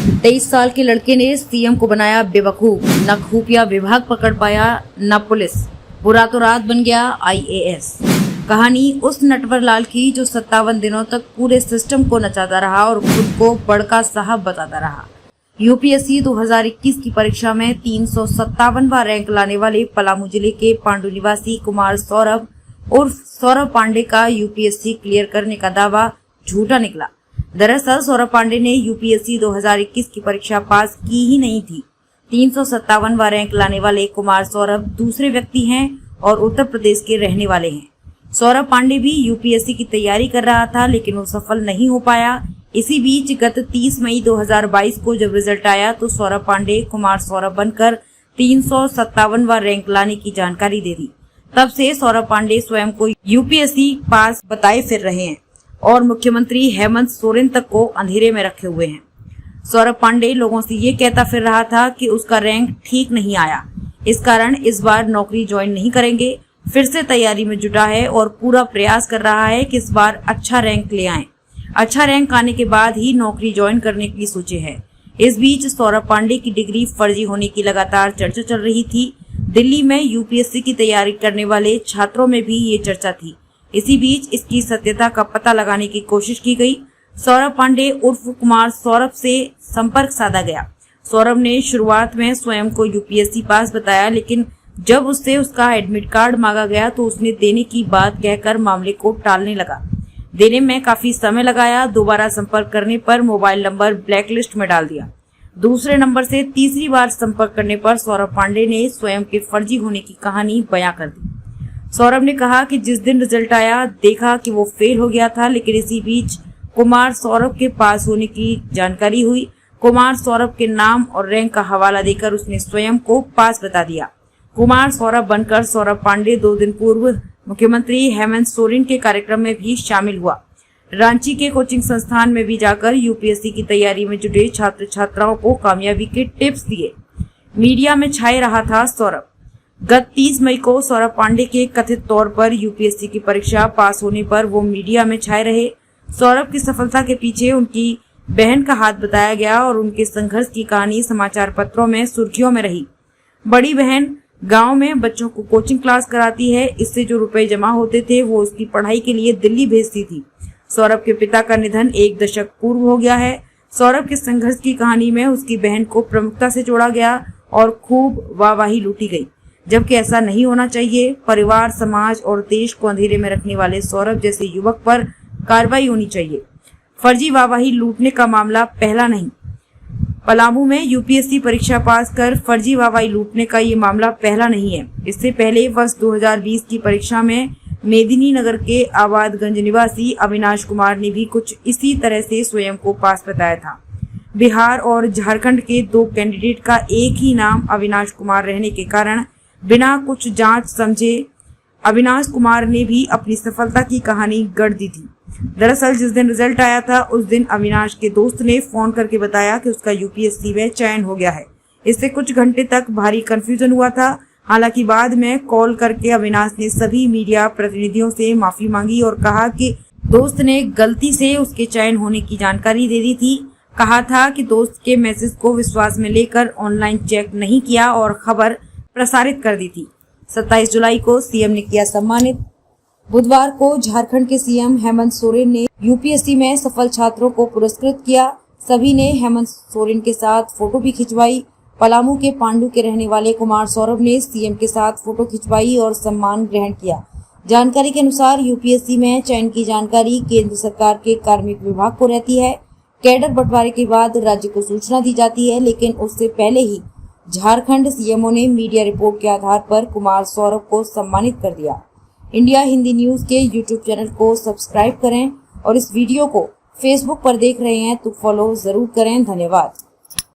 23 साल के लड़के ने सीएम को बनाया बेवकूफ, न खुफिया विभाग पकड़ पाया न पुलिस, वो रातों रात बन गया IAS। कहानी उस नटवर लाल की जो 57 दिनों तक पूरे सिस्टम को नचाता रहा और खुद को बड़का साहब बताता रहा। यूपीएससी 2021 की परीक्षा में 357वां रैंक लाने वाले पलामू जिले के पांडु निवासी कुमार सौरभ उर्फ सौरभ पांडे का यूपीएससी क्लियर करने का दावा झूठा निकला। दरअसल सौरभ पांडे ने यूपीएससी 2021 की परीक्षा पास की ही नहीं थी। 357वां रैंक लाने वाले कुमार सौरभ दूसरे व्यक्ति हैं और उत्तर प्रदेश के रहने वाले हैं। सौरभ पांडे भी यूपीएससी की तैयारी कर रहा था, लेकिन वो सफल नहीं हो पाया। इसी बीच गत 30 मई 2022 को जब रिजल्ट आया तो सौरभ पांडे कुमार सौरभ बनकर 357वां रैंक लाने की जानकारी दे दी। तब से सौरभ पांडे स्वयं को यूपीएससी पास बताए फिर रहे हैं और मुख्यमंत्री हेमंत सोरेन तक को अंधेरे में रखे हुए हैं। सौरभ पांडे लोगों से ये कहता फिर रहा था कि उसका रैंक ठीक नहीं आया, इस कारण इस बार नौकरी ज्वाइन नहीं करेंगे। फिर से तैयारी में जुटा है और पूरा प्रयास कर रहा है कि इस बार अच्छा रैंक ले आए। अच्छा रैंक आने के बाद ही नौकरी ज्वाइन करने की सोचे है। इस बीच सौरभ पांडे की डिग्री फर्जी होने की लगातार चर्चा चल रही थी। दिल्ली में यूपीएससी की तैयारी करने वाले छात्रों में भी ये चर्चा थी। इसी बीच इसकी सत्यता का पता लगाने की कोशिश की गई। सौरभ पांडे उर्फ कुमार सौरभ से संपर्क साधा गया। सौरभ ने शुरुआत में स्वयं को यूपीएससी पास बताया, लेकिन जब उससे उसका एडमिट कार्ड मांगा गया तो उसने देने की बात कहकर मामले को टालने लगा। देने में काफी समय लगाया। दोबारा संपर्क करने पर मोबाइल नंबर ब्लैकलिस्ट में डाल दिया। दूसरे नंबर से तीसरी बार संपर्क करने पर सौरभ पांडे ने स्वयं के फर्जी होने की कहानी बयां कर दी। सौरभ ने कहा कि जिस दिन रिजल्ट आया देखा कि वो फेल हो गया था, लेकिन इसी बीच कुमार सौरभ के पास होने की जानकारी हुई। कुमार सौरभ के नाम और रैंक का हवाला देकर उसने स्वयं को पास बता दिया। कुमार सौरभ बनकर सौरभ पांडे 2 दिन पूर्व मुख्यमंत्री हेमंत सोरेन के कार्यक्रम में भी शामिल हुआ। रांची के कोचिंग संस्थान में भी जाकर यूपीएससी की तैयारी में जुटे छात्र छात्राओं को कामयाबी के टिप्स दिए। मीडिया में छाए रहा था सौरभ। गत 30 मई को सौरभ पांडे के कथित तौर पर यूपीएससी की परीक्षा पास होने पर वो मीडिया में छाए रहे। सौरभ की सफलता के पीछे उनकी बहन का हाथ बताया गया और उनके संघर्ष की कहानी समाचार पत्रों में सुर्खियों में रही। बड़ी बहन गांव में बच्चों को कोचिंग क्लास कराती है। इससे जो रुपए जमा होते थे वो उसकी पढ़ाई के लिए दिल्ली भेजती थी। सौरभ के पिता का निधन 1 दशक पूर्व हो गया है। सौरभ के संघर्ष की कहानी में उसकी बहन को प्रमुखता से जोड़ा गया और खूब वाहवाही लूटी गई, जबकि ऐसा नहीं होना चाहिए। परिवार, समाज और देश को अंधेरे में रखने वाले सौरभ जैसे युवक पर कार्रवाई होनी चाहिए। फर्जी वाहवाही लूटने का मामला पहला नहीं। पलामू में यूपीएससी परीक्षा पास कर फर्जी वाहवाही लूटने का ये मामला पहला नहीं है। इससे पहले वर्ष 2020 की परीक्षा में मेदिनी नगर के आबादगंज निवासी अविनाश कुमार ने भी कुछ इसी तरह से स्वयं को पास बताया था। बिहार और झारखंड के 2 कैंडिडेट का एक ही नाम अविनाश कुमार रहने के कारण बिना कुछ जांच समझे अविनाश कुमार ने भी अपनी सफलता की कहानी गढ़ दी थी। दरअसल जिस दिन रिजल्ट आया था उस दिन अविनाश के दोस्त ने फोन करके बताया कि उसका यूपीएससी में चयन हो गया है। इससे कुछ घंटे तक भारी कंफ्यूजन हुआ था। हालांकि बाद में कॉल करके अविनाश ने सभी मीडिया प्रतिनिधियों से माफी मांगी और कहा कि दोस्त ने गलती से उसके चयन होने की जानकारी दे दी थी। कहा था कि दोस्त के मैसेज को विश्वास में लेकर ऑनलाइन चेक नहीं किया और खबर प्रसारित कर दी थी। 27 जुलाई को सीएम ने किया सम्मानित। बुधवार को झारखंड के सीएम हेमंत सोरेन ने यूपीएससी में सफल छात्रों को पुरस्कृत किया। सभी ने हेमंत सोरेन के साथ फोटो भी खिंचवाई। पलामू के पांडु के रहने वाले कुमार सौरभ ने सीएम के साथ फोटो खिंचवाई और सम्मान ग्रहण किया। जानकारी के अनुसार यूपीएससी में चयन की जानकारी केंद्र सरकार के कार्मिक विभाग को रहती है। कैडर बंटवारे के बाद राज्य को सूचना दी जाती है, लेकिन उससे पहले ही झारखंड सीएमओ ने मीडिया रिपोर्ट के आधार पर कुमार सौरभ को सम्मानित कर दिया। इंडिया हिंदी न्यूज के यूट्यूब चैनल को सब्सक्राइब करें और इस वीडियो को फेसबुक पर देख रहे हैं तो फॉलो जरूर करें। धन्यवाद।